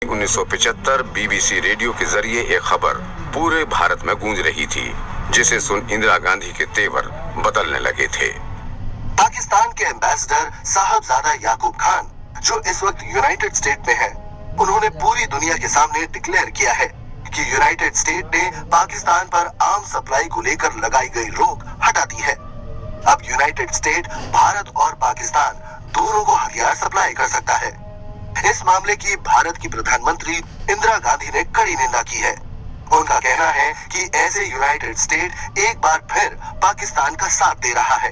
1975 BBC radio के जरिए एक खबर पूरे भारत में गूंज रही थी, जिसे सुन इंदिरा गांधी के तेवर बदलने लगे थे। पाकिस्तान के एम्बेसडर साहबजादा याकूब खान, जो इस वक्त यूनाइटेड स्टेट में है, उन्होंने पूरी दुनिया के सामने डिक्लेयर किया है कि यूनाइटेड स्टेट ने पाकिस्तान पर आर्म सप्लाई को लेकर लगाई गई रोक हटा दी है। अब यूनाइटेड स्टेट भारत और पाकिस्तान दोनों को हथियार सप्लाई कर सकता है। इस मामले की भारत की प्रधानमंत्री इंदिरा गांधी ने कड़ी निंदा की है। उनका कहना है कि ऐसे यूनाइटेड स्टेट एक बार फिर पाकिस्तान का साथ दे रहा है।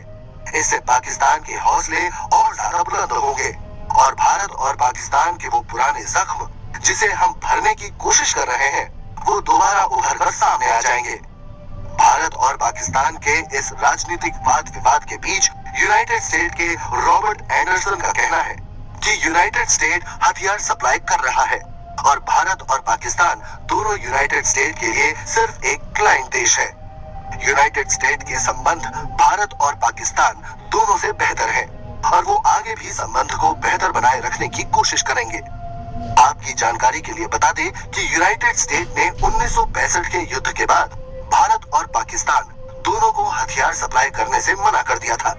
इससे पाकिस्तान के हौसले और ज्यादा बुलंद होंगे और भारत और पाकिस्तान के वो पुराने जख्म जिसे हम भरने की कोशिश कर रहे हैं, वो दोबारा उभर कर सामने आ जाएंगे। भारत और पाकिस्तान के इस राजनीतिक वाद विवाद के बीच यूनाइटेड स्टेट के रॉबर्ट एंडरसन का कहना है कि यूनाइटेड स्टेट हथियार सप्लाई कर रहा है और भारत और पाकिस्तान दोनों यूनाइटेड स्टेट के लिए सिर्फ एक क्लाइंट देश है। यूनाइटेड स्टेट के संबंध भारत और पाकिस्तान दोनों से बेहतर है और वो आगे भी संबंध को बेहतर बनाए रखने की कोशिश करेंगे। आपकी जानकारी के लिए बता दें कि यूनाइटेड स्टेट ने 1965 के युद्ध के बाद भारत और पाकिस्तान दोनों को हथियार सप्लाई करने से मना कर दिया था।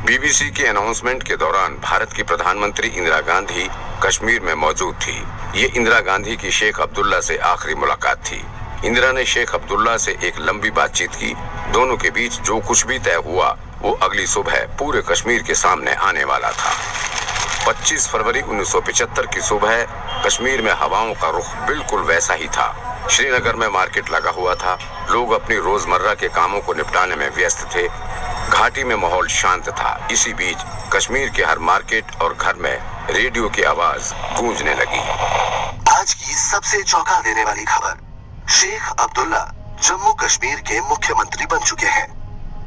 बीबीसी के अनाउंसमेंट के दौरान भारत की प्रधानमंत्री इंदिरा गांधी कश्मीर में मौजूद थी। ये इंदिरा गांधी की शेख अब्दुल्ला से आखिरी मुलाकात थी। इंदिरा ने शेख अब्दुल्ला से एक लंबी बातचीत की। दोनों के बीच जो कुछ भी तय हुआ वो अगली सुबह पूरे कश्मीर के सामने आने वाला था। 25 फरवरी 1975 की सुबह कश्मीर में हवाओं का रुख बिल्कुल वैसा ही था। श्रीनगर में मार्केट लगा हुआ था। लोग अपनी रोजमर्रा के कामों को निपटाने में व्यस्त थे। घाटी में माहौल शांत था। इसी बीच कश्मीर के हर मार्केट और घर में रेडियो की आवाज गूंजने लगी। आज की सबसे चौंका देने वाली खबर, शेख अब्दुल्ला जम्मू कश्मीर के मुख्यमंत्री बन चुके हैं।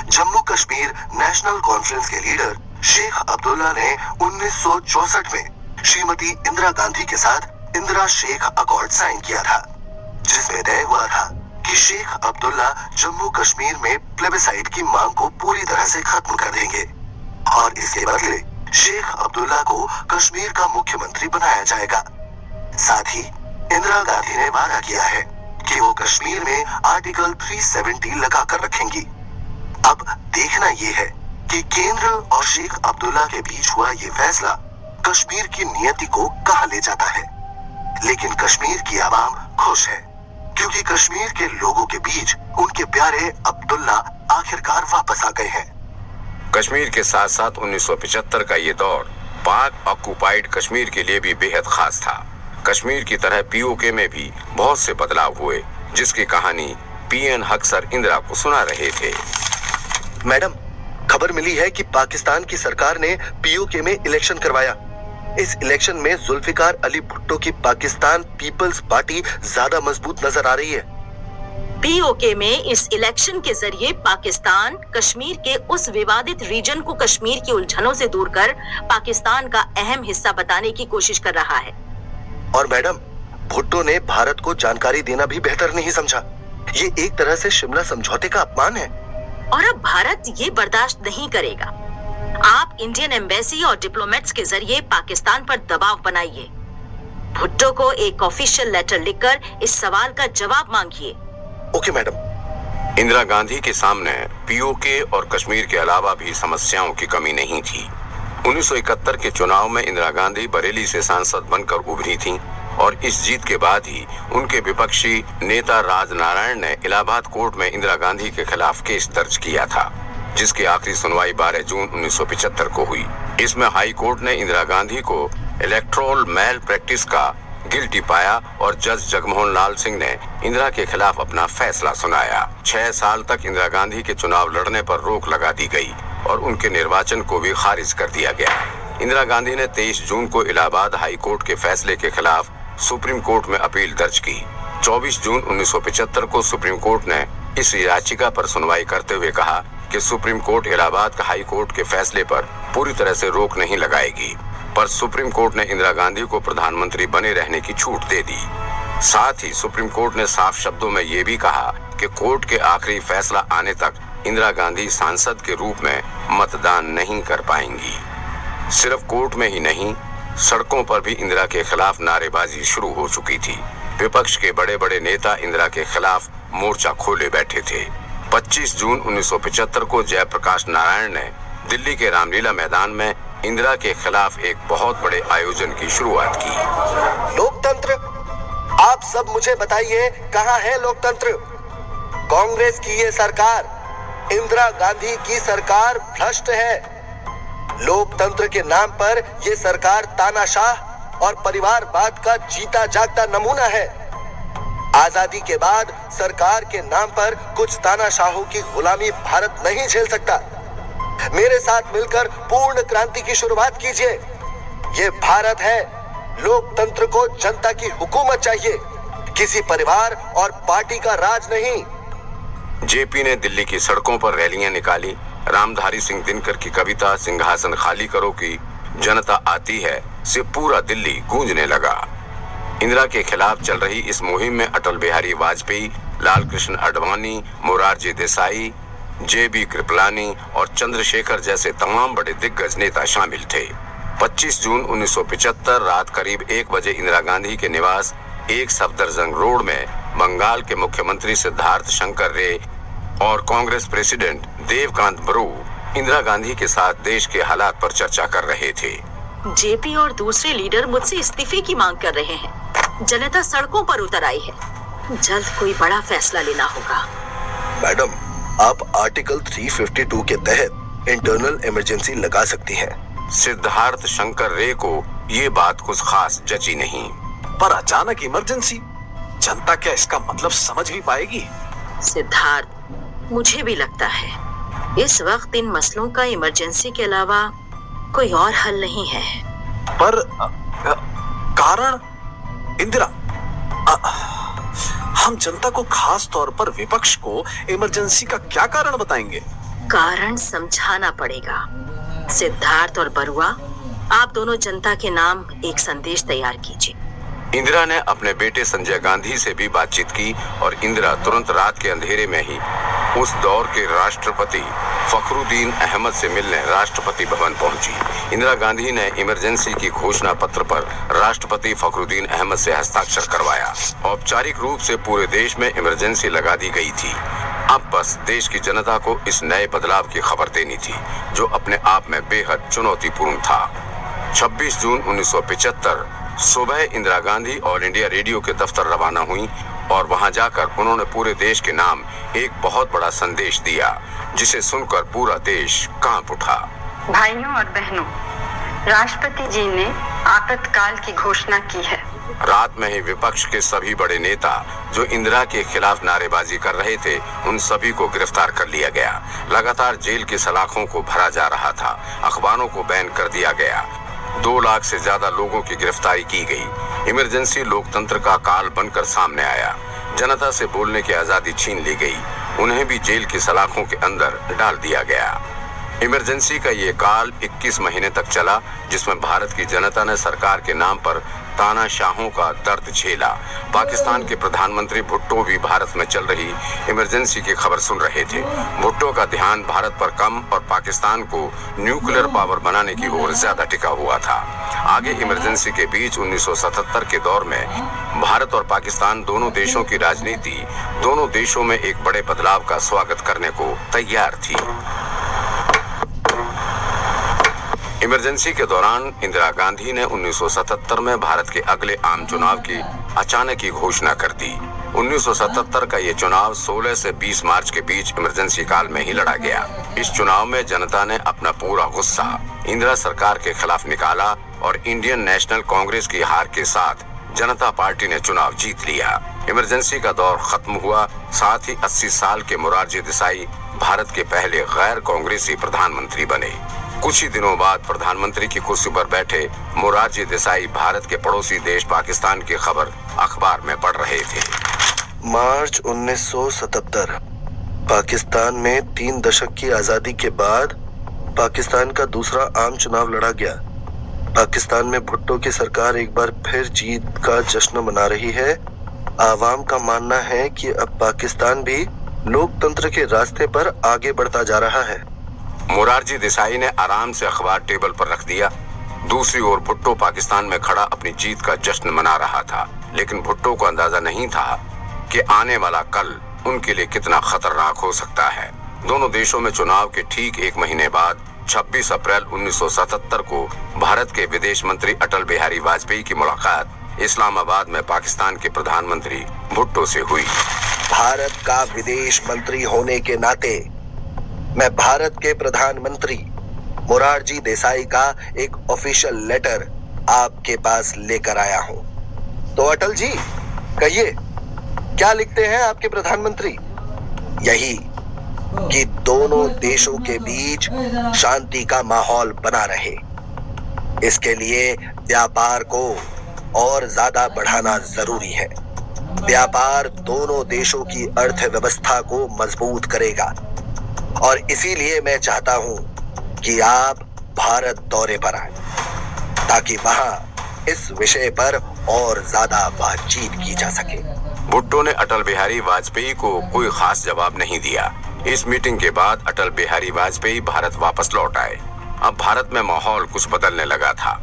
जम्मू कश्मीर नेशनल कॉन्फ्रेंस के लीडर शेख अब्दुल्ला ने 1964 में श्रीमती इंदिरा गांधी के साथ इंदिरा शेख अकॉर्ड साइन किया था, जिसमें तय हुआ था कि शेख अब्दुल्ला जम्मू कश्मीर में प्लेबिसाइट की मांग को पूरी तरह से खत्म कर देंगे और इसके बदले शेख अब्दुल्ला को कश्मीर का मुख्यमंत्री बनाया जाएगा। साथ ही इंदिरा गांधी ने वादा किया है कि वो कश्मीर में आर्टिकल 370 लगा कर रखेंगी। अब देखना ये है कि केंद्र और शेख अब्दुल्ला के बीच हुआ ये फैसला कश्मीर की नियति को कहां ले जाता है। लेकिन कश्मीर की आवाम खुश है क्योंकि कश्मीर के लोगों के बीच उनके प्यारे अब्दुल्ला आखिरकार वापस आ गए हैं। कश्मीर के साथ साथ 1975 का ये दौर पाक ऑक्युपाइड कश्मीर के लिए भी बेहद खास था। कश्मीर की तरह पीओके में भी बहुत से बदलाव हुए, जिसकी कहानी पीएन हक सर इंदिरा को सुना रहे थे। मैडम, खबर मिली है कि पाकिस्तान की सरकार ने पीओके में इलेक्शन करवाया। इस इलेक्शन में जुल्फिकार अली भुट्टो की पाकिस्तान पीपल्स पार्टी ज्यादा मजबूत नजर आ रही है। पीओके में इस इलेक्शन के जरिए पाकिस्तान कश्मीर के उस विवादित रीजन को कश्मीर की उलझनों से दूर कर पाकिस्तान का अहम हिस्सा बताने की कोशिश कर रहा है। और मैडम, भुट्टो ने भारत को जानकारी देना भी बेहतर नहीं समझा। ये एक तरह से शिमला समझौते का अपमान है और अब भारत ये बर्दाश्त नहीं करेगा। आप इंडियन एम्बेसी और डिप्लोमेट्स के जरिए पाकिस्तान पर दबाव बनाइए। भुट्टो को एक ऑफिशियल लेटर लिखकर इस सवाल का जवाब मांगिए। Okay madam. इंदिरा गांधी के सामने पीओके और कश्मीर के अलावा भी समस्याओं की कमी नहीं थी। 1971 के चुनाव में इंदिरा गांधी बरेली से सांसद बनकर उभरी थीं और इस जीत के बाद ही उनके विपक्षी नेता राजनारायण ने इलाहाबाद कोर्ट में इंदिरा गांधी के खिलाफ केस दर्ज किया था, जिसकी आखिरी सुनवाई 12 जून 1975 को हुई। इसमें हाई कोर्ट ने इंदिरा गांधी को इलेक्टोरल मैल प्रैक्टिस का गिल्टी पाया और जज जगमोहन लाल सिंह ने इंदिरा के खिलाफ अपना फैसला सुनाया। 6 साल तक इंदिरा गांधी के चुनाव लड़ने पर रोक लगा दी गई और उनके निर्वाचन को भी खारिज कर दिया गया। इंदिरा गांधी ने 23 जून को इलाहाबाद हाई कोर्ट के फैसले के खिलाफ सुप्रीम कोर्ट में अपील दर्ज की। 24 जून 1975 को सुप्रीम कोर्ट ने इस याचिका पर सुनवाई करते हुए कहा कि supreme court Allahabad high court के फैसले पर पूरी तरह से रोक नहीं लगाएगी, पर सुप्रीम कोर्ट ने इंदिरा गांधी को प्रधानमंत्री बने रहने की छूट दे दी। साथ ही सुप्रीम कोर्ट ने साफ शब्दों में ये भी कहा कि कोर्ट के आखिरी फैसला आने तक इंदिरा गांधी सांसद के रूप में मतदान नहीं कर पाएंगी। सिर्फ कोर्ट में ही नहीं, सड़कों पर भी इंदिरा के खिलाफ नारेबाजी शुरू हो चुकी थी। विपक्ष के बड़े बड़े नेता इंदिरा के खिलाफ मोर्चा खोले बैठे थे। 25 जून 1975 को जयप्रकाश नारायण ने दिल्ली के रामलीला मैदान में इंदिरा के खिलाफ एक बहुत बड़े आयोजन की शुरुआत की। लोकतंत्र, आप सब मुझे बताइए, कहाँ है लोकतंत्र? कांग्रेस की ये सरकार, इंदिरा गांधी की सरकार भ्रष्ट है। लोकतंत्र के नाम पर ये सरकार तानाशाह और परिवारवाद का जीता जागता नमूना है। आजादी के बाद सरकार के नाम पर कुछ तानाशाहों की गुलामी भारत नहीं झेल सकता। मेरे साथ मिलकर पूर्ण क्रांति की शुरुआत कीजिए। ये भारत है। लोकतंत्र को जनता की हुकूमत चाहिए, किसी परिवार और पार्टी का राज नहीं। जेपी ने दिल्ली की सड़कों पर रैलियां निकाली। रामधारी सिंह दिनकर की कविता सिंहासन खाली करो की जनता आती है से पूरा दिल्ली गूंजने लगा। इंदिरा के खिलाफ चल रही इस मुहिम में अटल बिहारी वाजपेयी, लाल कृष्ण आडवाणी, मोरारजी देसाई, जेबी कृपलानी और चंद्रशेखर जैसे तमाम बड़े दिग्गज नेता शामिल थे। 25 जून 1975 रात करीब 1 बजे इंदिरा गांधी के निवास 1 सफदरजंग रोड में बंगाल के मुख्यमंत्री सिद्धार्थ शंकर रे और कांग्रेस प्रेसिडेंट देवकांत बरू इंदिरा गांधी के साथ देश के हालात पर चर्चा कर रहे थे। जेपी और दूसरे लीडर मुझसे इस्तीफे की मांग कर रहे हैं। जनता सड़कों पर उतर आई है। जल्द कोई बड़ा फैसला लेना होगा। मैडम, आप आर्टिकल 352 के तहत इंटरनल इमरजेंसी लगा सकती हैं। सिद्धार्थ शंकर रे को ये बात कुछ खास जची नहीं। पर अचानक इमरजेंसी, जनता क्या इसका मतलब समझ भी पाएगी? सिद्धार्थ, मुझे भी लगता है इस वक्त इन मसलों का इमरजेंसी के अलावा कोई और हल नहीं है। पर कारण इंदिरा, हम जनता को, खास तौर पर विपक्ष को इमरजेंसी का क्या कारण बताएंगे? कारण समझाना पड़ेगा। सिद्धार्थ और बरुआ, आप दोनों जनता के नाम एक संदेश तैयार कीजिए। इंदिरा ने अपने बेटे संजय गांधी से भी बातचीत की और इंदिरा तुरंत रात के अंधेरे में ही उस दौर के राष्ट्रपति फखरुद्दीन अहमद से मिलने राष्ट्रपति भवन पहुंची। इंदिरा गांधी ने इमरजेंसी की घोषणा पत्र पर राष्ट्रपति फखरुद्दीन अहमद से हस्ताक्षर करवाया। औपचारिक रूप से पूरे देश में इमरजेंसी लगा दी गई थी। अब बस देश की जनता को इस नए बदलाव की खबर देनी थी, जो अपने आप में बेहद चुनौतीपूर्ण था। 26 जून 1975 सुबह Indira Gandhi all India radio के दफ्तर रवाना हुई और वहां जाकर उन्होंने पूरे देश के नाम एक बहुत बड़ा संदेश दिया, जिसे सुनकर पूरा देश कांप उठा। भाइयों और बहनों, राष्ट्रपति जी ने आपातकाल की घोषणा की है। रात में ही विपक्ष के सभी बड़े नेता जो इंदिरा के खिलाफ नारेबाजी कर रहे थे, उन सभी को गिरफ्तार कर लिया गया। लगातार जेल की सलाखों को भरा जा रहा था। अखबारों को बैन कर दिया गया। 2 लाख से ज्यादा लोगों की गिरफ्तारी की गई। इमरजेंसी लोकतंत्र का काल बनकर सामने आया। जनता से बोलने की आजादी छीन ली गई। उन्हें भी जेल की सलाखों के अंदर डाल दिया गया। इमरजेंसी का ये काल 21 महीने तक चला, जिसमें भारत की जनता ने सरकार के नाम पर तानाशाहों का दर्द झेला। पाकिस्तान के प्रधानमंत्री भुट्टो भी भारत में चल रही इमरजेंसी की खबर सुन रहे थे। भुट्टो का ध्यान भारत पर कम और पाकिस्तान को न्यूक्लियर पावर बनाने की ओर ज्यादा टिका हुआ था। आगे इमरजेंसी के बीच 1977 के दौर में भारत और पाकिस्तान दोनों देशों की राजनीति दोनों देशों में एक बड़े बदलाव का स्वागत करने को तैयार थी। इमरजेंसी के दौरान इंदिरा गांधी ने 1977 में भारत के अगले आम चुनाव की अचानक ही घोषणा कर दी। 1977 का ये चुनाव 16 से 20 मार्च के बीच इमरजेंसी काल में ही लड़ा गया। इस चुनाव में जनता ने अपना पूरा गुस्सा इंदिरा सरकार के खिलाफ निकाला और इंडियन नेशनल कांग्रेस की हार के साथ जनता पार्टी ने चुनाव जीत लिया। इमरजेंसी का दौर खत्म हुआ। साथ ही 80 साल के मोरारजी देसाई भारत के पहले गैर कांग्रेसी प्रधानमंत्री बने। कुछ ही दिनों बाद प्रधानमंत्री की कुर्सी पर बैठे मोरारजी देसाई भारत के पड़ोसी देश पाकिस्तान की खबर अखबार में पढ़ रहे थे। मार्च 1977 पाकिस्तान में 3 दशक की आजादी के बाद पाकिस्तान का दूसरा आम चुनाव लड़ा गया। पाकिस्तान में भुट्टो की सरकार एक बार फिर जीत का जश्न मना रही है। आवाम का मानना है कि अब पाकिस्तान भी लोकतंत्र के रास्ते पर आगे बढ़ता जा रहा है। मोरारजी देसाई ने आराम से अखबार टेबल पर रख दिया। दूसरी ओर भुट्टो पाकिस्तान में खड़ा अपनी जीत का जश्न मना रहा था, लेकिन भुट्टो को अंदाजा नहीं था कि आने वाला कल उनके लिए कितना खतरनाक हो सकता है। दोनों देशों में चुनाव के ठीक एक महीने बाद 26 अप्रैल 1977 को भारत के विदेश मंत्री अटल बिहारी वाजपेयी की मुलाकात इस्लामाबाद में पाकिस्तान के प्रधानमंत्री भुट्टो से हुई। भारत का विदेश मंत्री होने के नाते मैं भारत के प्रधानमंत्री मोरारजी देसाई का एक ऑफिशियल लेटर आपके पास लेकर आया हूं। तो अटल जी, कहिए क्या लिखते हैं आपके प्रधानमंत्री? यही कि दोनों देशों के बीच शांति का माहौल बना रहे। इसके लिए व्यापार को और ज्यादा बढ़ाना जरूरी है। व्यापार दोनों देशों की अर्थव्यवस्था को मजबूत करेगा और इसीलिए मैं चाहता हूं कि आप भारत दौरे पर आए ताकि वहां इस विषय पर और ज्यादा बातचीत की जा सके। भुट्टो ने अटल बिहारी वाजपेयी को कोई खास जवाब नहीं दिया। इस मीटिंग के बाद अटल बिहारी वाजपेयी भारत वापस लौट आए। अब भारत में माहौल कुछ बदलने लगा था,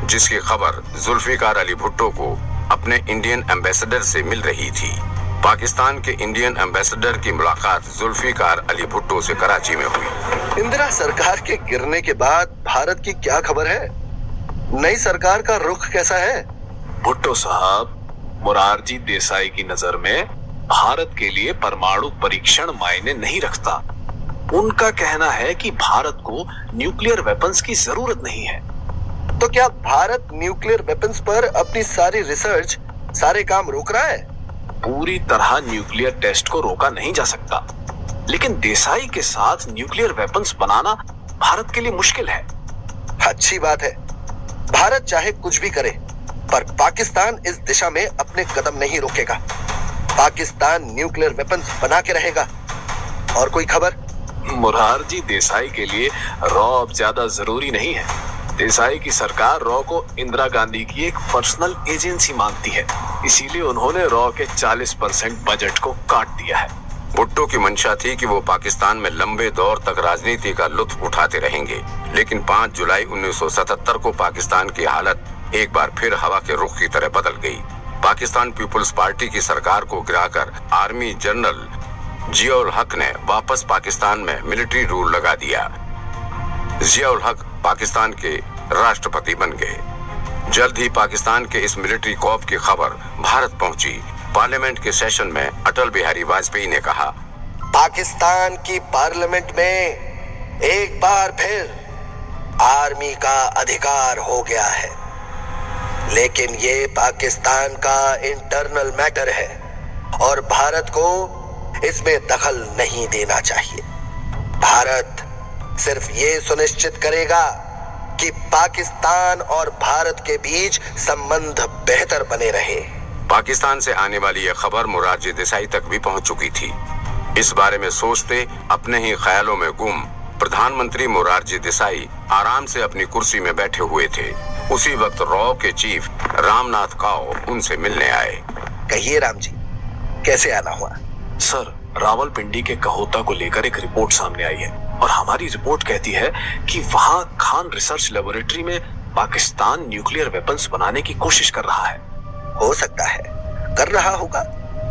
जिसकी खबर जुल्फिकार अली भुट्टो को अपने इंडियन एम्बेसडर से मिल रही थी। पाकिस्तान के इंडियन एम्बेसडर की मुलाकात जुल्फिकार अली भुट्टो से कराची में हुई। इंदिरा सरकार के गिरने के बाद भारत की क्या खबर है? नई सरकार का रुख कैसा है? भुट्टो साहब, मोरारजी देसाई की नजर में भारत के लिए परमाणु परीक्षण मायने नहीं रखता। उनका कहना है कि भारत को न्यूक्लियर वेपन्स की जरूरत नहीं है। तो क्या भारत न्यूक्लियर वेपन्स पर अपनी सारी रिसर्च, सारे काम रोक रहा है? पूरी तरह न्यूक्लियर टेस्ट को रोका नहीं जा सकता, लेकिन देसाई के साथ न्यूक्लियर वेपन्स बनाना भारत के लिए मुश्किल है। अच्छी बात है, भारत चाहे कुछ भी करे, पर पाकिस्तान इस दिशा में अपने कदम नहीं रोकेगा। पाकिस्तान न्यूक्लियर वेपन्स बना के रहेगा। और कोई खबर? मोरारजी देसाई के लिए रॉ अब ज्यादा जरूरी नहीं है। देसाई की सरकार रॉ को इंदिरा गांधी की एक पर्सनल एजेंसी मानती है, इसीलिए उन्होंने रॉ के 40% बजट को काट दिया है। भुट्टो की मंशा थी कि वो पाकिस्तान में लंबे दौर तक राजनीति का लुत्फ उठाते रहेंगे, लेकिन 5 जुलाई 1977 को पाकिस्तान की हालत एक बार फिर हवा के रुख की तरह बदल गई। पाकिस्तान पीपुल्स पार्टी की सरकार को गिराकर आर्मी जनरल जियाउल हक ने वापस पाकिस्तान में मिलिट्री रूल लगा दिया। जियाउल हक पाकिस्तान के राष्ट्रपति बन गए। जल्द ही पाकिस्तान के इस मिलिट्री कॉप की खबर भारत पहुंची। पार्लियामेंट के सेशन में अटल बिहारी वाजपेयी ने कहा, पाकिस्तान की पार्लियामेंट में एक बार फिर आर्मी का अधिकार हो गया है, लेकिन ये पाकिस्तान का इंटरनल मैटर है और भारत को इसमें दखल नहीं देना चाहिए। भारत सिर्फ ये सुनिश्चित करेगा कि पाकिस्तान और भारत के बीच संबंध बेहतर बने रहे। पाकिस्तान से आने वाली यह खबर मोरारजी देसाई तक भी पहुंच चुकी थी। इस बारे में सोचते अपने ही ख्यालों में गुम प्रधानमंत्री मोरारजी देसाई आराम से अपनी कुर्सी में बैठे हुए थे। उसी वक्त रॉ के चीफ रामनाथ काओ उनसे मिलने आए। कहिए राम जी, कैसे आना हुआ? सर, रावलपिंडी के कहोता को लेकर एक रिपोर्ट सामने आई है और हमारी रिपोर्ट कहती है कि वहां खान रिसर्च लेबोरेटरी में पाकिस्तान न्यूक्लियर वेपन्स बनाने की कोशिश कर रहा है। हो सकता है कर रहा होगा,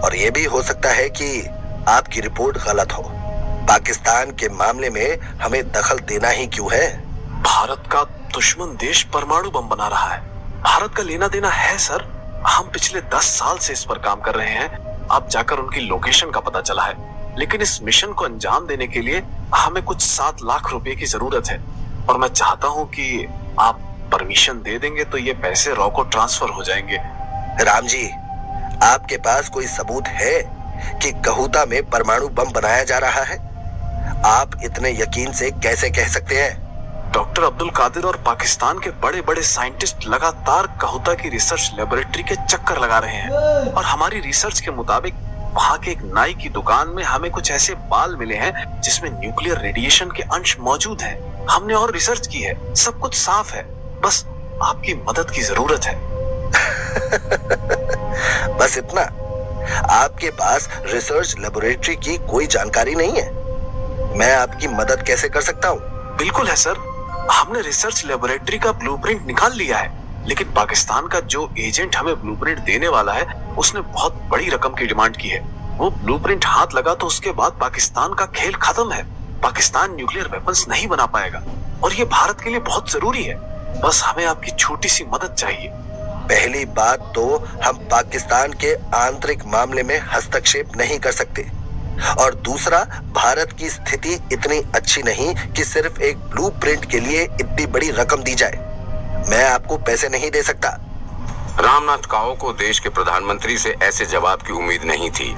और यह भी हो सकता है कि आपकी रिपोर्ट गलत हो। पाकिस्तान के मामले में हमें दखल देना ही क्यों है? भारत का दुश्मन देश परमाणु बम बना रहा है। भारत का लेना देना है सर। हम पिछले 10 साल से इस पर काम कर रहे हैं। अब जाकर उनकी लोकेशन का पता चला है, लेकिन इस मिशन को अंजाम देने के लिए हमें कुछ 7 लाख रुपए की जरूरत है और मैं चाहता हूं कि आप परमिशन दे देंगे तो ये पैसे रॉ को ट्रांसफर हो जाएंगे। राम जी, आपके पास कोई सबूत है कि कहोता में परमाणु बम बनाया जा रहा है? आप इतने यकीन से कैसे कह सकते हैं? डॉक्टर अब्दुल कादिर और पाकिस्तान के बड़े बड़े साइंटिस्ट लगातार कहोता की रिसर्च लेबोरेटरी के चक्कर लगा रहे हैं और हमारी रिसर्च के मुताबिक वहाँ के एक नाई की दुकान में हमें कुछ ऐसे बाल मिले हैं जिसमें न्यूक्लियर रेडिएशन के अंश मौजूद हैं। हमने और रिसर्च की है, सब कुछ साफ है, बस आपकी मदद की जरूरत है। बस इतना? आपके पास रिसर्च लेबोरेटरी की कोई जानकारी नहीं है? मैं आपकी मदद कैसे कर सकता हूँ? बिल्कुल है सर, हमने रिसर्च लेबोरेटरी का ब्लूप्रिंट निकाल लिया है, लेकिन पाकिस्तान का जो एजेंट हमें ब्लूप्रिंट देने वाला है उसने बहुत बड़ी रकम की डिमांड की है। वो ब्लूप्रिंट हाथ लगा तो उसके बाद पाकिस्तान का खेल खत्म है। पाकिस्तान न्यूक्लियर वेपन्स नहीं बना पाएगा और ये भारत के लिए बहुत जरूरी है। बस हमें आपकी छोटी सी मदद चाहिए। पहली बात तो हम पाकिस्तान के आंतरिक मामले में हस्तक्षेप नहीं कर सकते, और दूसरा, भारत की स्थिति इतनी अच्छी नहीं कि सिर्फ एक ब्लूप्रिंट के लिए इतनी बड़ी रकम दी जाए। मैं आपको पैसे नहीं दे सकता। रामनाथ काओ को देश के प्रधानमंत्री से ऐसे जवाब की उम्मीद नहीं थी।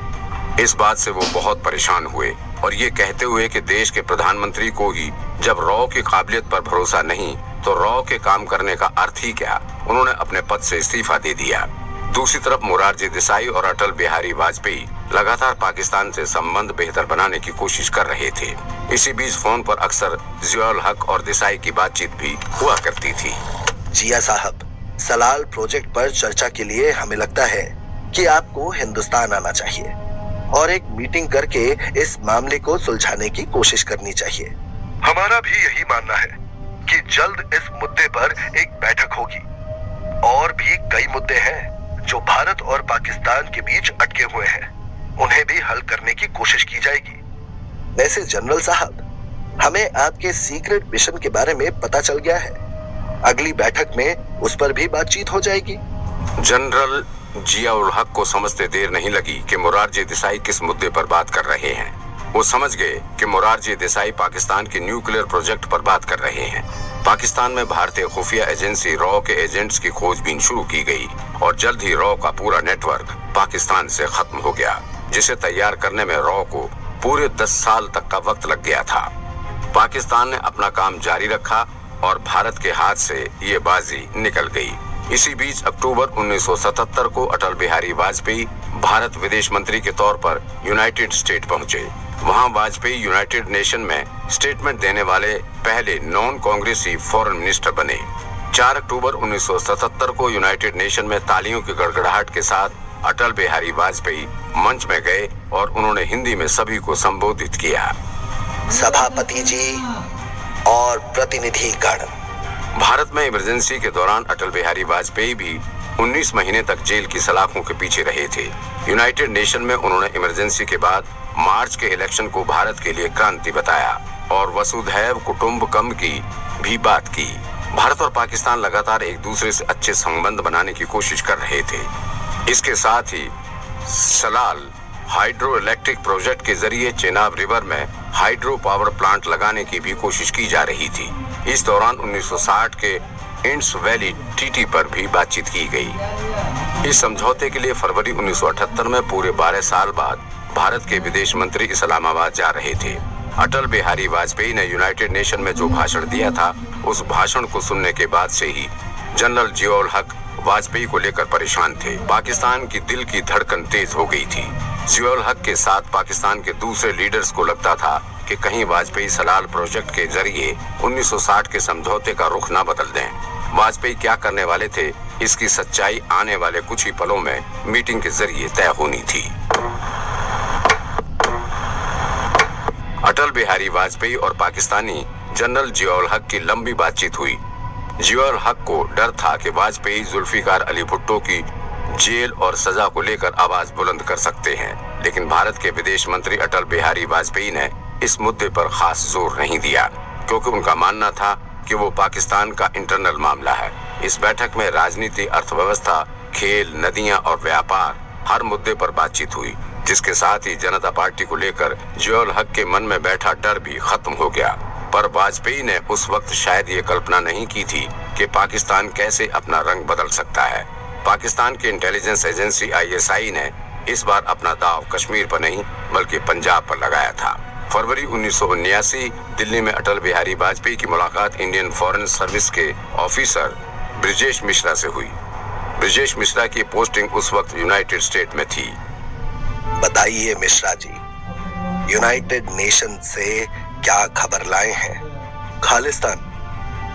इस बात से वो बहुत परेशान हुए और ये कहते हुए कि देश के प्रधानमंत्री को ही जब रॉ की काबिलियत पर भरोसा नहीं तो रॉ के काम करने का अर्थ ही क्या, उन्होंने अपने पद से इस्तीफा दे दिया। दूसरी तरफ मोरारजी देसाई और अटल बिहारी वाजपेयी लगातार पाकिस्तान से संबंध बेहतर बनाने की कोशिश कर रहे थे। इसी बीच फोन पर अक्सर जियाउल हक और देसाई की बातचीत भी हुआ करती थी। जिया साहब, सलाल प्रोजेक्ट पर चर्चा के लिए हमें लगता है कि आपको हिंदुस्तान आना चाहिए और एक मीटिंग करके इस मामले को सुलझाने की कोशिश करनी चाहिए। हमारा भी यही मानना है कि जल्द इस मुद्दे पर एक बैठक होगी। और भी कई मुद्दे हैं जो भारत और पाकिस्तान के बीच अटके हुए हैं, उन्हें भी हल करने की कोशिश की जाएगी। वैसे जनरल साहब, हमें आपके सीक्रेट मिशन के बारे में पता चल गया है। अगली बैठक में उस पर भी बातचीत हो जाएगी। जनरल जियाउल हक को समझते देर नहीं लगी कि मोरारजी देसाई किस मुद्दे पर बात कर रहे हैं। वो समझ गए कि मोरारजी देसाई पाकिस्तान के न्यूक्लियर प्रोजेक्ट पर बात कर रहे हैं। पाकिस्तान में भारतीय खुफिया एजेंसी रॉ के एजेंट्स की खोजबीन शुरू की गई और जल्द ही रॉ का पूरा नेटवर्क पाकिस्तान से खत्म हो गया, जिसे तैयार करने में रॉ को पूरे 10 साल तक का वक्त लग गया था। पाकिस्तान ने अपना काम जारी रखा और भारत के हाथ से ये बाजी निकल गई। इसी बीच अक्टूबर 1977 को अटल बिहारी वाजपेयी भारत विदेश मंत्री के तौर पर यूनाइटेड स्टेट पहुंचे। वहां वाजपेयी यूनाइटेड नेशन में स्टेटमेंट देने वाले पहले नॉन कांग्रेसी फॉरेन मिनिस्टर बने। 4 अक्टूबर 1977 को यूनाइटेड नेशन में तालियों की गड़गड़ाहट के साथ अटल बिहारी वाजपेयी मंच में गए और उन्होंने हिंदी में सभी को संबोधित किया। सभापति जी और प्रतिनिधिगण, भारत में इमरजेंसी के दौरान अटल बिहारी वाजपेयी भी 19 महीने तक जेल की सलाखों के पीछे रहे थे। यूनाइटेड नेशन में उन्होंने इमरजेंसी के बाद मार्च के इलेक्शन को भारत के लिए क्रांति बताया और वसुधैव कुटुंबकम की भी बात की। भारत और पाकिस्तान लगातार एक दूसरे से अच्छे संबंध बनाने की कोशिश कर रहे थे। इसके साथ ही सलाल हाइड्रो इलेक्ट्रिक प्रोजेक्ट के जरिए चेनाब रिवर में हाइड्रो पावर प्लांट लगाने की भी कोशिश की जा रही थी। इस दौरान 1960 के इंड्स वैली ट्रीटी पर भी बातचीत की गई। इस समझौते के लिए फरवरी 1978 में पूरे 12 साल बाद भारत के विदेश मंत्री इस्लामाबाद जा रहे थे। अटल बिहारी वाजपेयी ने यूनाइटेड नेशन में जो भाषण दिया था, उस भाषण को सुनने के बाद से ही जनरल जियाउल हक वाजपेयी को लेकर परेशान थे। पाकिस्तान की दिल की धड़कन तेज हो गई थी। जियाउल हक के साथ पाकिस्तान के दूसरे लीडर्स को लगता था कि कहीं वाजपेयी सलाल प्रोजेक्ट के जरिए 1960 के समझौते का रुख न बदल दें। वाजपेयी क्या करने वाले थे, इसकी सच्चाई आने वाले कुछ ही पलों में मीटिंग के जरिए तय होनी थी। अटल बिहारी वाजपेयी और पाकिस्तानी जनरल जियाउल हक की लंबी बातचीत हुई। जियाउल हक को डर था कि वाजपेयी जुल्फिकार अली भुट्टो की जेल और सजा को लेकर आवाज बुलंद कर सकते हैं, लेकिन भारत के विदेश मंत्री अटल बिहारी वाजपेयी ने इस मुद्दे पर खास जोर नहीं दिया, क्योंकि उनका मानना था कि वो पाकिस्तान का इंटरनल मामला है। इस बैठक में राजनीति, अर्थव्यवस्था, खेल, नदियां और व्यापार हर मुद्दे पर बातचीत हुई, जिसके साथ ही जनता पार्टी को लेकर जियाउल हक के मन में बैठा डर भी खत्म हो गया। पर वाजपेयी ने उस वक्त शायद ये कल्पना नहीं की थी कि पाकिस्तान कैसे अपना रंग बदल सकता है। पाकिस्तान की इंटेलिजेंस एजेंसी ISI ने इस बार अपना दाव कश्मीर पर नहीं बल्कि पंजाब पर लगाया था। फरवरी 1979 दिल्ली में अटल बिहारी वाजपेयी की मुलाकात इंडियन फॉरेन सर्विस के ऑफिसर ब्रिजेश मिश्रा से हुई। ब्रिजेश मिश्रा की पोस्टिंग उस वक्त यूनाइटेड स्टेट में थी। बताइए मिश्रा जी, यूनाइटेड नेशन से क्या खबर लाए हैं? खालिस्तान,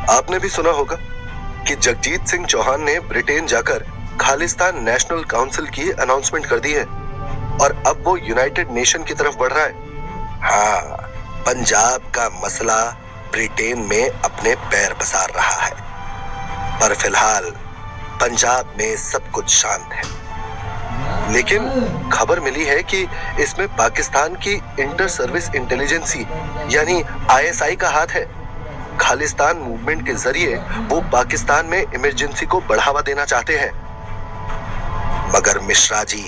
आपने भी सुना होगा कि जगजीत सिंह चौहान ने ब्रिटेन जाकर खालिस्तान नेशनल काउंसिल की अनाउंसमेंट कर दी है और अब वो यूनाइटेड नेशन की तरफ बढ़ रहा है। हाँ, पंजाब का मसला ब्रिटेन में अपने पैर पसार रहा है। पर फिलहाल पंजाब में सब कुछ शांत है। लेकिन खबर मिली है कि इसमें पाकिस्तान की इंटर सर्विस इंटेलिजेंसी यानी आईएसआई का हाथ है। खालिस्तान मूवमेंट के जरिए वो पाकिस्तान में इमरजेंसी को बढ़ावा देना चाहते हैं। मगर मिश्रा जी,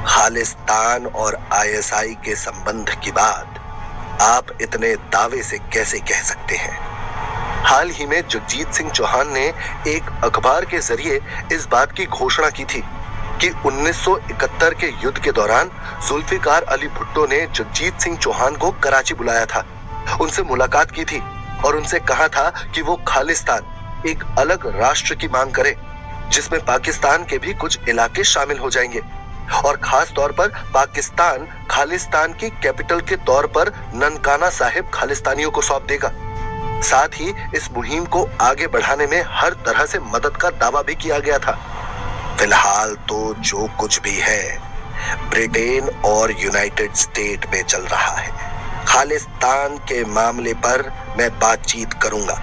खालिस्तान और आईएसआई के संबंध की बात आप इतने दावे से कैसे कह सकते हैं? हाल ही में जगजीत सिंह चौहान ने एक अखबार के जरिए इस बात की घोषणा की थी कि 1971 के युद्ध के दौरान जुल्फिकार अली भुट्टो ने जगजीत सिंह चौहान को कराची बुलाया था, उनसे मुलाकात की थी और उनसे कहा था कि वो खालिस्तान एक अलग राष्ट्र की मांग करे जिसमें पाकिस्तान के भी कुछ इलाके शामिल हो जाएंगे और खास तौर पर पाकिस्तान खालिस्तान की कैपिटल के तौर पर ननकाना साहिब खालिस्तानियों को सौंप देगा। साथ ही इस मुहिम को आगे बढ़ाने में हर तरह से मदद का दावा भी किया गया था। फिलहाल तो जो कुछ भी है ब्रिटेन और यूनाइटेड स्टेट में चल रहा है। खालिस्तान के मामले पर मैं बातचीत करूंगा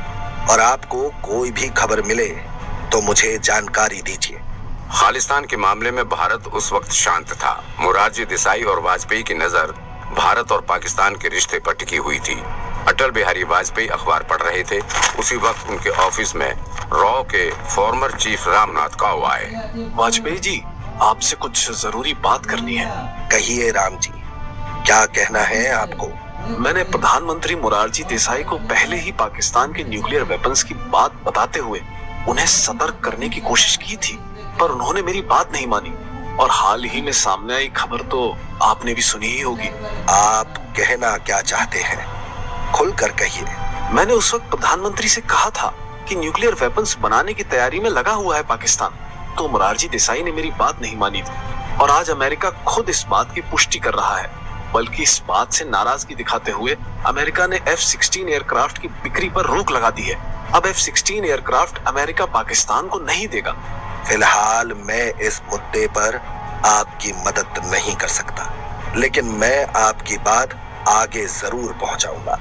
और आपको कोई भी खबर मिले तो मुझे जानकारी दीजिए। खालिस्तान के मामले में भारत उस वक्त शांत था। मोरारजी देसाई और वाजपेयी की नजर भारत और पाकिस्तान के रिश्ते पर टिकी हुई थी। अटल बिहारी वाजपेयी अखबार पढ़ रहे थे। उसी वक्त उनके ऑफिस में रॉ के फॉर्मर चीफ रामनाथ काव आए। वाजपेयी जी, आपसे कुछ जरूरी बात करनी है। कहिए राम जी, क्या कहना है आपको? मैंने प्रधानमंत्री मोरारजी देसाई को पहले ही पाकिस्तान के न्यूक्लियर वेपन्स की बात बताते हुए उन्हें सतर्क करने की कोशिश की थी, पर उन्होंने मेरी बात नहीं मानी और हाल ही में सामने आई खबर तो आपने भी सुनी ही होगी। आप कहना क्या चाहते हैं? खुलकर कहिए। मैंने उस वक्त प्रधानमंत्री से कहा था कि न्यूक्लियर वेपन्स बनाने की तैयारी में लगा हुआ है पाकिस्तान, तो मोरारजी देसाई ने मेरी बात नहीं मानी थी और आज अमेरिका खुद इस बात की पुष्टि कर रहा है। बल्कि इस बात से नाराजगी दिखाते हुए अमेरिका ने F-16 एयरक्राफ्ट की बिक्री पर रोक लगा दी है। अब F-16 एयरक्राफ्ट अमेरिका पाकिस्तान को नहीं देगा। फिलहाल मैं इस मुद्दे पर आपकी मदद नहीं कर सकता, लेकिन मैं आपकी बात आगे जरूर पहुंचाऊंगा।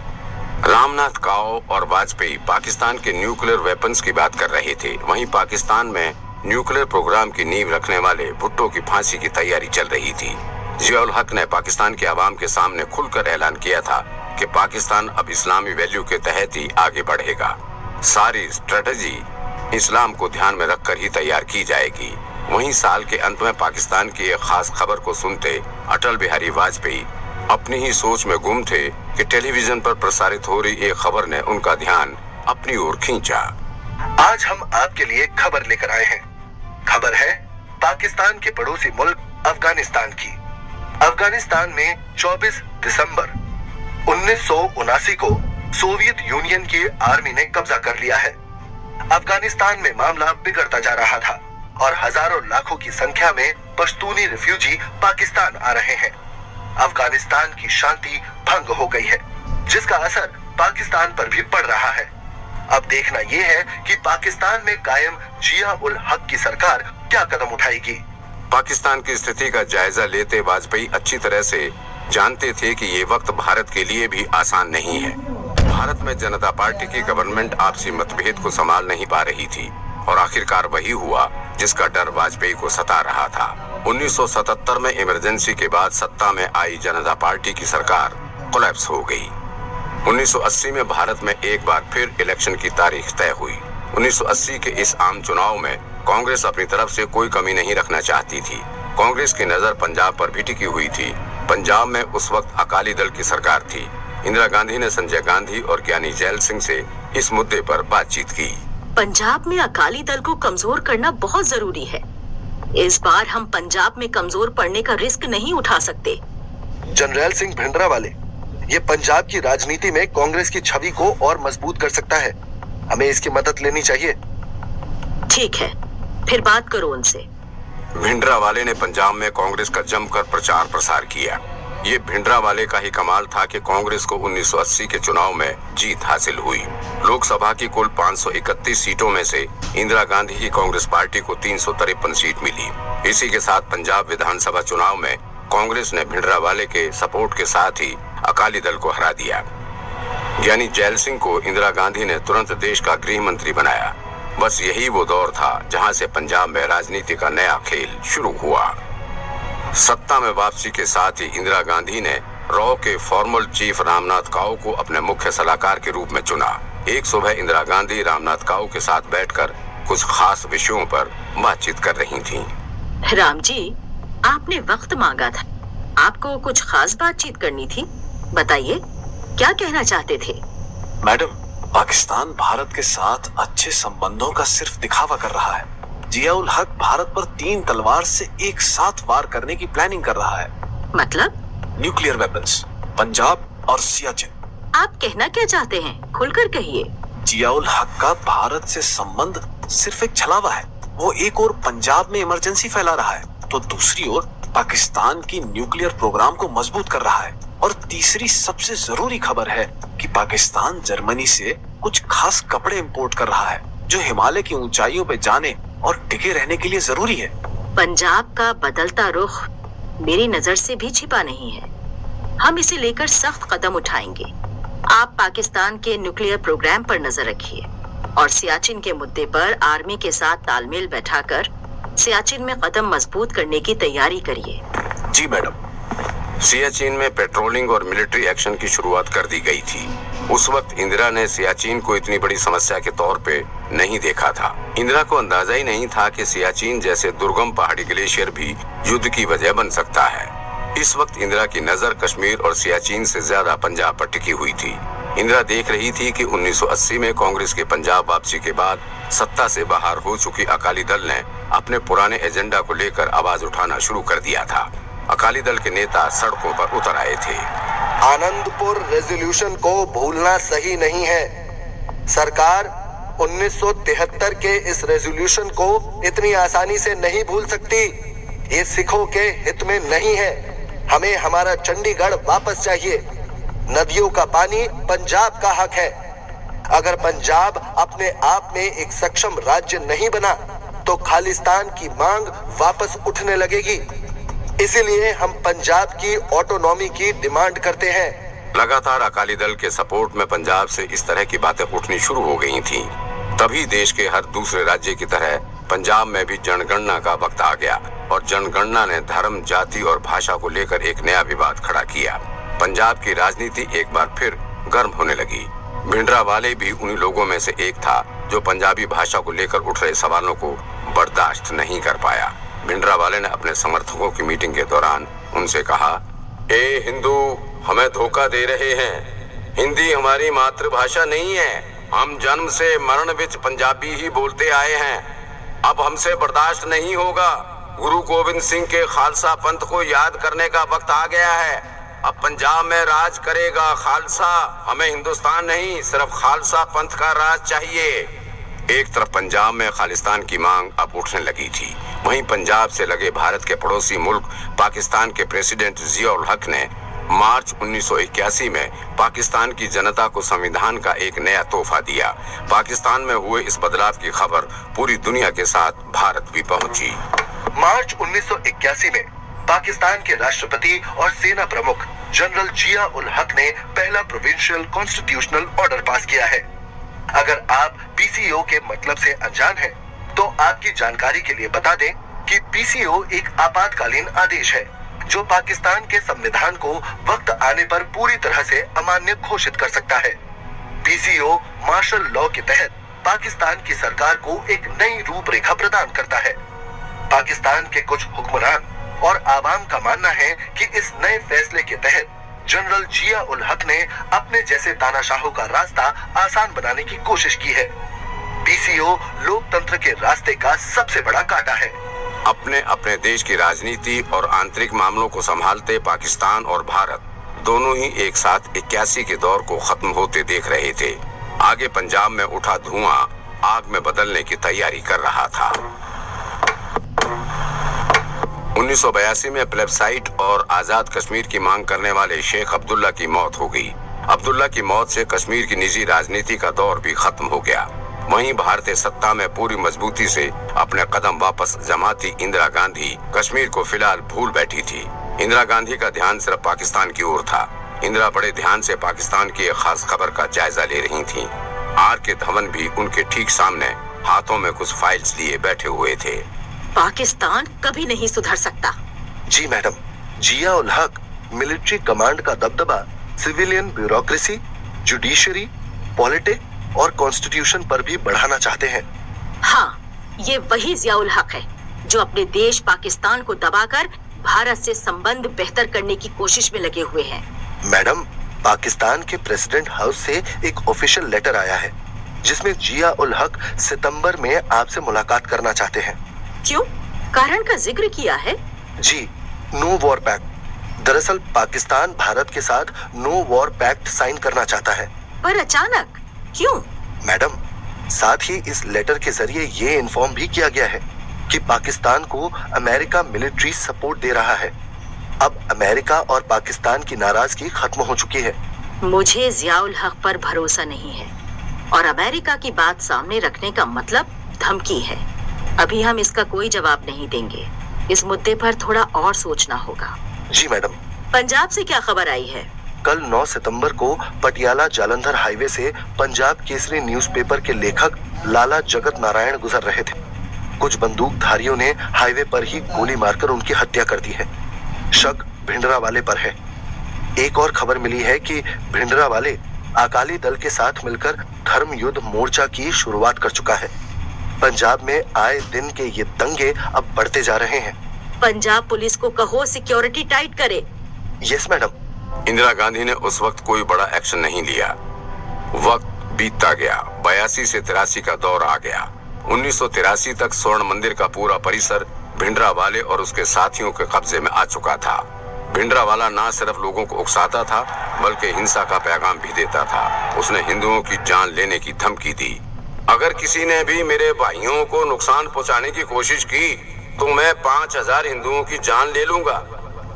रामनाथ काव और वाजपेयी पाकिस्तान के न्यूक्लियर वेपन्स की बात कर रहे थे। वहीं पाकिस्तान में न्यूक्लियर प्रोग्राम की नींव रखने वाले भुट्टो की फांसी की तैयारी चल रही थी। जियाउल हक ने पाकिस्तान के अवाम के सामने खुलकर ऐलान किया था कि पाकिस्तान अब इस्लामी वैल्यू के तहत ही आगे बढ़ेगा। सारी स्ट्रेटजी इस्लाम को ध्यान में रखकर ही तैयार की जाएगी। वहीं साल के अंत में पाकिस्तान की एक खास खबर को सुनते अटल बिहारी वाजपेयी अपनी ही सोच में गुम थे कि टेलीविजन पर प्रसारित हो रही एक खबर ने उनका ध्यान अपनी ओर खींचा। आज हम आपके लिए खबर लेकर आए हैं। खबर है पाकिस्तान के पड़ोसी मुल्क अफगानिस्तान की। अफगानिस्तान में 24 दिसंबर 1979 को सोवियत यूनियन की आर्मी ने कब्जा कर लिया है। अफगानिस्तान में मामला बिगड़ता जा रहा था और हजारों लाखों की संख्या में पश्तूनी रिफ्यूजी पाकिस्तान आ रहे हैं। अफगानिस्तान की शांति भंग हो गई है, जिसका असर पाकिस्तान पर भी पड़ रहा है। अब देखना यह है कि पाकिस्तान में कायम जिया उल हक की सरकार क्या कदम उठाएगी। पाकिस्तान की स्थिति का जायजा लेते वाजपेयी अच्छी तरह से जानते थे कि ये वक्त भारत के लिए भी आसान नहीं है। भारत में जनता पार्टी की गवर्नमेंट आपसी मतभेद को संभाल नहीं पा रही थी और आखिरकार वही हुआ जिसका डर वाजपेयी को सता रहा था। 1977 में इमरजेंसी के बाद सत्ता में आई जनता पार्टी की सरकार कोलैप्स हो गई। 1980 में भारत में एक बार फिर इलेक्शन की तारीख तय हुई। 1980 के इस आम चुनाव में कांग्रेस अपनी तरफ से कोई कमी नहीं रखना चाहती थी। कांग्रेस की नजर पंजाब पर भी टिकी हुई थी। पंजाब में उस वक्त अकाली दल की सरकार थी। इंदिरा गांधी ने संजय गांधी और ज्ञानी जैल सिंह से इस मुद्दे पर बातचीत की। पंजाब में अकाली दल को कमजोर करना बहुत जरूरी है। इस बार हम पंजाब में कमजोर पड़ने का रिस्क नहीं उठा सकते। जनरल सिंह भिंडरावाले, ये पंजाब की राजनीति में कांग्रेस की छवि को और मजबूत कर सकता है। हमें इसकी मदद लेनी चाहिए। ठीक है, फिर बात करो उनसे। भिंडरावाले ने पंजाब में कांग्रेस का जमकर प्रचार प्रसार किया। ये भिंडरावाले का ही कमाल था कि कांग्रेस को 1980 के चुनाव में जीत हासिल हुई। लोकसभा की कुल 531 सीटों में से इंदिरा गांधी की कांग्रेस पार्टी को 353 सीट मिली। इसी के साथ पंजाब विधानसभा चुनाव में कांग्रेस ने भिंडरावाले के सपोर्ट के साथ ही अकाली दल को हरा दिया। यानी जैल सिंह को इंदिरा गांधी ने तुरंत देश का गृह मंत्री बनाया। बस यही वो दौर था जहां से पंजाब में राजनीति का नया खेल शुरू हुआ। सत्ता में वापसी के साथ ही इंदिरा गांधी ने रॉ के फॉर्मल चीफ रामनाथ काऊ को अपने मुख्य सलाहकार के रूप में चुना। एक सुबह इंदिरा गांधी रामनाथ काऊ के साथ बैठकर कुछ खास विषयों पर बातचीत कर रही थीं। राम जी, आपने वक्त मांगा था, आपको कुछ खास बातचीत करनी थी, बताइए क्या कहना चाहते थे? मैडम, पाकिस्तान भारत के साथ अच्छे संबंधों का सिर्फ दिखावा कर रहा है। जियाउल हक भारत पर 3 तलवार से एक साथ वार करने की प्लानिंग कर रहा है। मतलब? न्यूक्लियर वेपन्स, पंजाब और सियाचिन। आप कहना क्या चाहते हैं, खुलकर कहिए। जियाउल हक का भारत से संबंध सिर्फ एक छलावा है। वो एक ओर पंजाब में इमरजेंसी फैला रहा है, तो दूसरी ओर पाकिस्तान की न्यूक्लियर प्रोग्राम को मजबूत कर रहा है। और तीसरी सबसे जरूरी खबर है कि पाकिस्तान जर्मनी से कुछ खास कपड़े इंपोर्ट कर रहा है, जो हिमालय की ऊंचाइयों पे जाने और टिके रहने के लिए जरूरी है। पंजाब का बदलता रुख मेरी नजर से भी छिपा नहीं है। हम इसे लेकर सख्त कदम उठाएंगे। आप पाकिस्तान के न्यूक्लियर प्रोग्राम पर नजर रखिए और सियाचिन के मुद्दे पर आर्मी के साथ तालमेल बैठाकर सियाचिन में कदम मजबूत करने की तैयारी करिए। जी मैडम। सियाचिन में पेट्रोलिंग और मिलिट्री एक्शन की शुरुआत कर दी गई थी। उस वक्त इंदिरा ने सियाचिन को इतनी बड़ी समस्या के तौर पे नहीं देखा था। इंदिरा को अंदाजा ही नहीं था कि सियाचिन जैसे दुर्गम पहाड़ी ग्लेशियर भी युद्ध की वजह बन सकता है। इस वक्त इंदिरा की नजर कश्मीर और सियाचिन से ज्यादा पंजाब पर टिकी हुई थी। इंदिरा देख रही थी कि 1980 में कांग्रेस के पंजाब वापसी के बाद सत्ता से बाहर हो चुकी अकाली दल ने अपने पुराने एजेंडा को लेकर आवाज उठाना शुरू कर दिया था। अकाली दल के नेता सड़कों पर उतर आए थे। आनंदपुर रेजोल्यूशन को भूलना सही नहीं है। सरकार 1973 के इस रेजोल्यूशन को इतनी आसानी से नहीं भूल सकती। ये सिखों के हित में नहीं है। हमें हमारा चंडीगढ़ वापस चाहिए। नदियों का पानी पंजाब का हक है। अगर पंजाब अपने आप में एक सक्षम राज्य नहीं बना तो खालिस्तान की मांग वापस उठने लगेगी। इसीलिए हम पंजाब की ऑटोनॉमी की डिमांड करते हैं। लगातार अकाली दल के सपोर्ट में पंजाब से इस तरह की बातें उठनी शुरू हो गई थीं। तभी देश के हर दूसरे राज्य की तरह पंजाब में भी जनगणना का वक्त आ गया और जनगणना ने धर्म, जाति और भाषा को लेकर एक नया विवाद खड़ा किया। पंजाब की राजनीति एक बार फिर गर्म होने लगी। भिंडरावाले भी उन्हीं लोगों में से एक था जो पंजाबी भाषा को लेकर उठ रहे सवालों को बर्दाश्त नहीं कर पाया। भिंडरावाले ने अपने समर्थकों की मीटिंग के दौरान उनसे कहा, ए हिंदू, हमें धोखा दे रहे हैं। हिंदी हमारी मातृभाषा नहीं है। हम जन्म से मरण विच पंजाबी ही बोलते आए हैं। अब हमसे बर्दाश्त नहीं होगा। गुरु गोविंद सिंह के खालसा पंथ को याद करने का वक्त आ गया है। अब पंजाब में राज करेगा खालसा। हमें हिंदुस्तान नहीं, सिर्फ खालसा पंथ का राज चाहिए। एक तरफ पंजाब में खालिस्तान की मांग अब उठने लगी थी, वहीं पंजाब से लगे भारत के पड़ोसी मुल्क पाकिस्तान के प्रेसिडेंट जियाउल हक ने मार्च 1981 में पाकिस्तान की जनता को संविधान का एक नया तोहफा दिया। पाकिस्तान में हुए इस बदलाव की खबर पूरी दुनिया के साथ भारत भी पहुंची। मार्च 1981 में पाकिस्तान के राष्ट्रपति और सेना प्रमुख जनरल जिया उल हक ने पहला प्रोविंशियल कॉन्स्टिट्यूशनल ऑर्डर पास किया है। अगर आप पीसीओ के मतलब से अनजान हैं, तो आपकी जानकारी के लिए बता दें कि पीसीओ एक आपातकालीन आदेश है जो पाकिस्तान के संविधान को वक्त आने पर पूरी तरह से अमान्य घोषित कर सकता है। पीसीओ मार्शल लॉ के तहत पाकिस्तान की सरकार को एक नई रूपरेखा प्रदान करता है। पाकिस्तान के कुछ हुक्मरान और आवाम का मानना है कि इस नए फैसले के तहत जनरल जिया उल हक ने अपने जैसे तानाशाहों का रास्ता आसान बनाने की कोशिश की है। पीसीओ लोकतंत्र के रास्ते का सबसे बड़ा कांटा है। अपने अपने देश की राजनीति और आंतरिक मामलों को संभालते पाकिस्तान और भारत दोनों ही एक साथ 81 के दौर को खत्म होते देख रहे थे। आगे पंजाब में उठा धुआं आग में बदलने की तैयारी कर रहा था। 1982 में प्लेबसाइट और आजाद कश्मीर की मांग करने वाले शेख अब्दुल्ला की मौत हो गई। अब्दुल्ला की मौत से कश्मीर की निजी राजनीति का दौर भी खत्म हो गया। वहीं भारतीय सत्ता में पूरी मजबूती से अपने कदम वापस जमाती इंदिरा गांधी कश्मीर को फिलहाल भूल बैठी थी। इंदिरा गांधी का ध्यान सिर्फ पाकिस्तान की ओर था। इंदिरा बड़े ध्यान से पाकिस्तान की एक खास खबर का जायजा ले रही थीं। आर के धवन भी उनके ठीक सामने हाथों में कुछ फाइल्स लिए बैठे हुए थे। पाकिस्तान कभी नहीं सुधर सकता। जी मैडम, जिया उल हक मिलिट्री कमांड का दबदबा सिविलियन ब्यूरोक्रेसी, जुडिशरी, पॉलिटिक्स और कॉन्स्टिट्यूशन पर भी बढ़ाना चाहते हैं। हाँ, ये वही जियाउल हक है जो अपने देश पाकिस्तान को दबाकर भारत से संबंध बेहतर करने की कोशिश में लगे हुए हैं। मैडम, पाकिस्तान के प्रेसिडेंट हाउस से एक ऑफिशियल लेटर आया है जिसमें जिया उल हक सितंबर में आपसे मुलाकात करना चाहते हैं। क्यों? कारण का जिक्र किया है? जी, नो वॉर पैक्ट। दरअसल पाकिस्तान भारत के साथ नो वॉर पैक्ट साइन करना चाहता है। पर अचानक क्यों? मैडम, साथ ही इस लेटर के जरिए ये इन्फॉर्म भी किया गया है कि पाकिस्तान को अमेरिका मिलिट्री सपोर्ट दे रहा है। अब अमेरिका और पाकिस्तान की नाराजगी खत्म हो चुकी है। मुझे जियाउल हक पर भरोसा नहीं है और अमेरिका की बात सामने रखने का मतलब धमकी है। अभी हम इसका कोई जवाब नहीं देंगे। इस मुद्दे पर थोड़ा और सोचना होगा। जी मैडम। पंजाब से क्या खबर आई है? कल 9 सितंबर को पटियाला जालंधर हाईवे से पंजाब केसरी न्यूज़पेपर के लेखक लाला जगत नारायण गुजर रहे थे। कुछ बंदूकधारियों ने हाईवे पर ही गोली मारकर उनकी हत्या कर दी है। शक भिंडरावाले पर है। एक और खबर मिली है कि भिंडरावाले अकाली दल के साथ मिलकर धर्म युद्ध मोर्चा की शुरुआत कर चुका है। पंजाब में आए दिन के ये दंगे अब बढ़ते जा रहे हैं। पंजाब पुलिस को कहो सिक्योरिटी टाइट करे। Yes madam. इंदिरा गांधी ने उस वक्त कोई बड़ा एक्शन नहीं लिया। वक्त बीतता गया। 82 से 83 का दौर आ गया। 1983 तक स्वर्ण मंदिर का पूरा परिसर भिंडरावाले और उसके साथियों के कब्जे में आ चुका था। भिंडरावाला ना सिर्फ लोगों को उकसाता था बल्कि हिंसा का पैगाम भी देता था। उसने हिंदुओं की जान लेने की धमकी दी। अगर किसी ने भी मेरे भाइयों को नुकसान पहुंचाने की कोशिश की तो मैं 5000 हिंदुओं की जान ले लूंगा।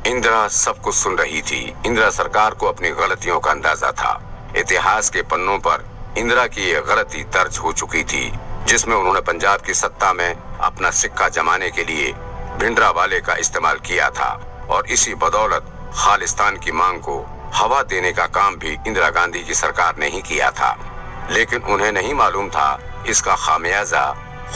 इंदिरा सब कुछ सुन रही थी। इंदिरा सरकार को अपनी गलतियों का अंदाजा था। इतिहास के पन्नों पर इंदिरा की यह गलती दर्ज हो चुकी थी जिसमें उन्होंने पंजाब की सत्ता में अपना सिक्का जमाने के लिए भिंडरावाले का इस्तेमाल किया था और इसी बदौलत खालिस्तान की मांग को हवा देने का काम भी इंदिरा गांधी की सरकार ने ही किया था। लेकिन उन्हें नहीं मालूम था इसका खामियाजा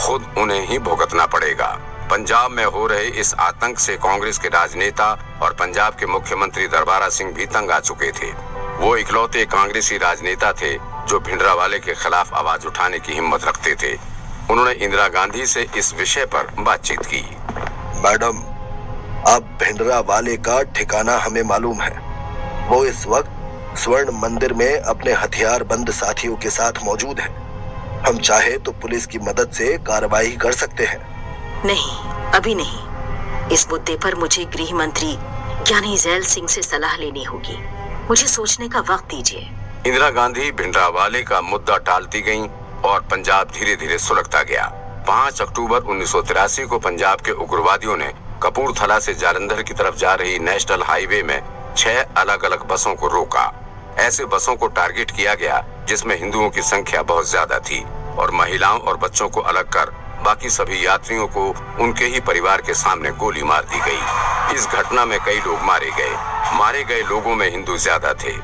खुद उन्हें ही भुगतना पड़ेगा। पंजाब में हो रहे इस आतंक से कांग्रेस के राजनेता और पंजाब के मुख्यमंत्री दरबारा सिंह भी तंग आ चुके थे। वो इकलौते कांग्रेसी राजनेता थे जो भिंडरावाले के खिलाफ आवाज उठाने की हिम्मत रखते थे। उन्होंने इंदिरा गांधी से इस विषय पर बातचीत की। मैडम, अब भिंडरावाले का ठिकाना हमें मालूम है। वो इस वक्त स्वर्ण मंदिर में अपने हथियारबंद साथियों के साथ मौजूद है। हम चाहे तो पुलिस की मदद से कार्रवाई कर सकते हैं। नहीं, अभी नहीं। इस मुद्दे पर मुझे गृह मंत्री ज्ञानी जैल सिंह से सलाह लेनी होगी। मुझे सोचने का वक्त दीजिए। इंदिरा गांधी भिंडरावाले का मुद्दा टालती गईं और पंजाब धीरे धीरे सुलगता गया। 5 अक्टूबर 1983 को पंजाब के उग्रवादियों ने कपूरथला से जालंधर की तरफ जा रही नेशनल हाईवे में 6 अलग अलग बसों को रोका। ऐसे बसों को टारगेट किया गया जिसमें हिंदुओं की संख्या बहुत ज्यादा थी और महिलाओं और बच्चों को अलग कर बाकी सभी यात्रियों को उनके ही परिवार के सामने गोली मार दी गई। इस घटना में कई लोग मारे गए। मारे गए लोगों में हिंदू ज्यादा थे।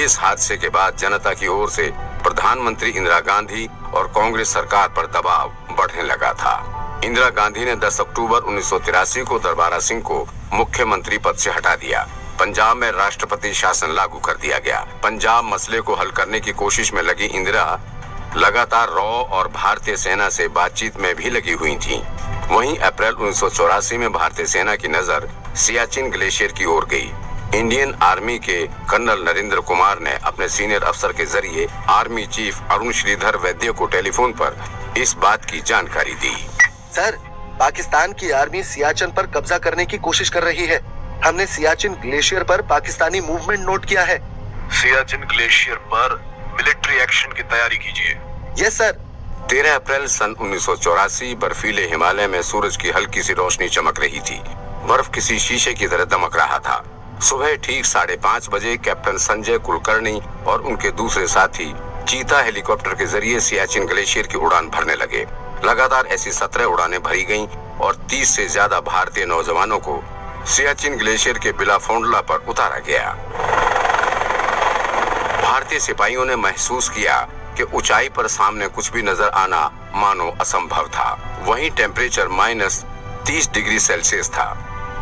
इस हादसे के बाद जनता की ओर से प्रधानमंत्री इंदिरा गांधी और कांग्रेस सरकार पर दबाव बढ़ने लगा था। इंदिरा गांधी ने 10 अक्टूबर 1983 को दरबारा सिंह को मुख्यमंत्री पद से हटा दिया। पंजाब में राष्ट्रपति शासन लागू कर दिया गया। पंजाब मसले को हल करने की कोशिश में लगी इंदिरा लगातार रॉ और भारतीय सेना से बातचीत में भी लगी हुई थी। वहीं अप्रैल 1984 में भारतीय सेना की नजर सियाचिन ग्लेशियर की ओर गई। इंडियन आर्मी के कर्नल नरेंद्र कुमार ने अपने सीनियर अफसर के जरिए आर्मी चीफ अरुण श्रीधर वैद्य को टेलीफोन पर इस बात की जानकारी दी। सर, पाकिस्तान की आर्मी सियाचिन पर कब्जा करने की कोशिश कर रही है। हमने सियाचिन ग्लेशियर पर पाकिस्तानी मूवमेंट नोट किया है। सियाचिन ग्लेशियर पर मिलिट्री एक्शन की तैयारी कीजिए। Yes sir. 13 अप्रैल सन 1984 बर्फीले हिमालय में सूरज की हल्की सी रोशनी चमक रही थी। बर्फ किसी शीशे की तरह दमक रहा था। सुबह ठीक 5:30 बजे कैप्टन संजय कुलकर्णी और उनके दूसरे साथी चीता हेलीकॉप्टर के जरिए सियाचिन ग्लेशियर की उड़ान भरने लगे। लगातार ऐसी 17 उड़ानें भरी गईं और 30 से ज्यादा भारतीय नौजवानों को सियाचिन ग्लेशियर के बिलाफोंडला पर उतारा गया। भारतीय सिपाहियों ने महसूस किया कि ऊंचाई पर सामने कुछ भी नजर आना मानो असंभव था। वहीं टेम्परेचर -30 डिग्री सेल्सियस था।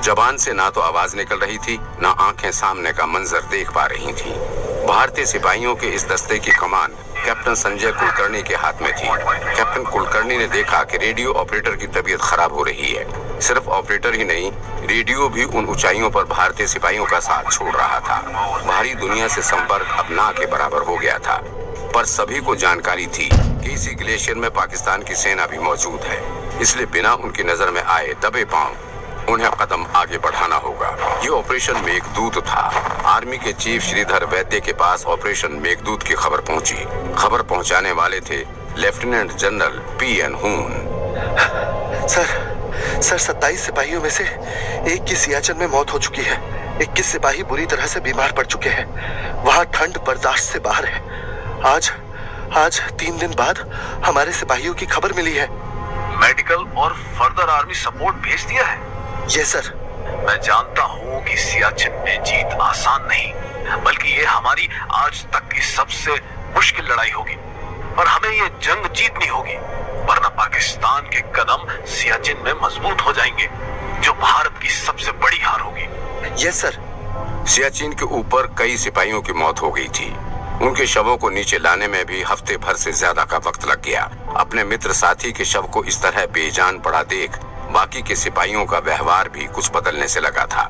जबान से ना तो आवाज निकल रही थी, ना आंखें सामने का मंजर देख पा रही थी। भारतीय सिपाहियों के इस दस्ते की कमान कैप्टन संजय कुलकर्णी के हाथ में थी। कैप्टन कुलकर्णी ने देखा कि रेडियो ऑपरेटर की तबीयत खराब हो रही है। सिर्फ ऑपरेटर ही नहीं, रेडियो भी उन ऊंचाइयों पर भारतीय सिपाहियों का साथ छोड़ रहा था। बाहरी दुनिया से संपर्क अब ना के बराबर हो गया था, पर सभी को जानकारी थी कि इसी ग्लेशियर में पाकिस्तान की सेना भी मौजूद है। इसलिए बिना उनकी नजर में आए दबे पांव उन्हें कदम आगे बढ़ाना होगा। ये ऑपरेशन मेघदूत था। आर्मी के चीफ श्रीधर वैद्य के पास ऑपरेशन मेघदूत की खबर पहुंची। खबर पहुंचाने वाले थे लेफ्टिनेंट जनरल PN हून। सर 27 सिपाहियों में से एक की सियाचिन में मौत हो चुकी है। 21 सिपाही बुरी तरह से बीमार पड़ चुके हैं। वहाँ ठंड बर्दाश्त से बाहर है। आज 3 दिन बाद हमारे सिपाहियों की खबर मिली है। मेडिकल और फर्दर आर्मी सपोर्ट भेज दिया है। Yes sir. मैं जानता हूँ कि सियाचिन में जीत आसान नहीं, बल्कि ये हमारी आज तक की सबसे मुश्किल लड़ाई होगी। पर हमें ये जंग जीतनी होगी, वरना पाकिस्तान के कदम सियाचिन में मजबूत हो जाएंगे, जो भारत की सबसे बड़ी हार होगी। Yes sir. सियाचिन के ऊपर कई सिपाहियों की मौत हो गई थी। उनके शवों को नीचे लाने में भी हफ्ते भर से ज्यादा का वक्त लग गया। अपने मित्र साथी के शव को इस तरह बेजान पड़ा देख बाकी के सिपाहियों का व्यवहार भी कुछ बदलने से लगा था।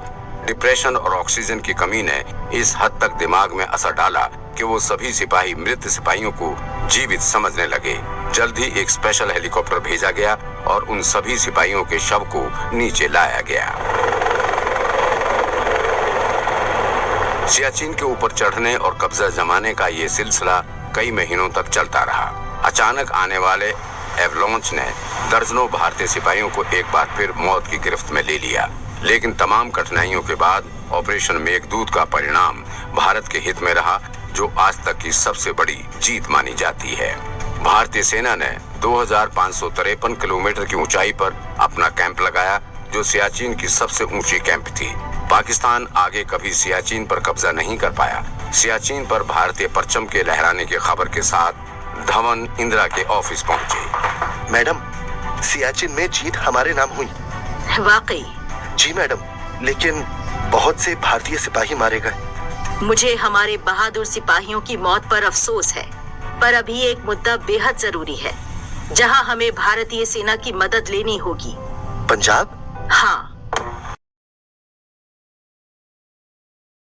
डिप्रेशन और ऑक्सीजन की कमी ने इस हद तक दिमाग में असर डाला कि वो सभी सिपाही मृत सिपाहियों को जीवित समझने लगे। जल्द ही एक स्पेशल हेलीकॉप्टर भेजा गया और उन सभी सिपाहियों के शव को नीचे लाया गया। सियाचिन के ऊपर चढ़ने और कब्जा जमाने का ये सिलसिला कई महीनों तक चलता रहा। अचानक आने वाले एवलॉन्च ने दर्जनों भारतीय सिपाहियों को एक बार फिर मौत की गिरफ्त में ले लिया। लेकिन तमाम कठिनाइयों के बाद ऑपरेशन मेघदूत का परिणाम भारत के हित में रहा, जो आज तक की सबसे बड़ी जीत मानी जाती है। भारतीय सेना ने 2553 किलोमीटर की ऊंचाई पर अपना कैंप लगाया, जो सियाचिन की सबसे ऊंची कैंप थी। पाकिस्तान आगे कभी सियाचिन पर कब्जा नहीं कर पाया। सियाचिन पर भारतीय परचम के लहराने की खबर के साथ धवन इंदिरा के ऑफिस पहुंचे। मैडम, सियाचिन में जीत हमारे नाम हुई। वाकई? जी मैडम, लेकिन बहुत से भारतीय सिपाही मारे गए। मुझे हमारे बहादुर सिपाहियों की मौत पर अफसोस है, पर अभी एक मुद्दा बेहद जरूरी है, जहां हमें भारतीय सेना की मदद लेनी होगी। पंजाब? हाँ,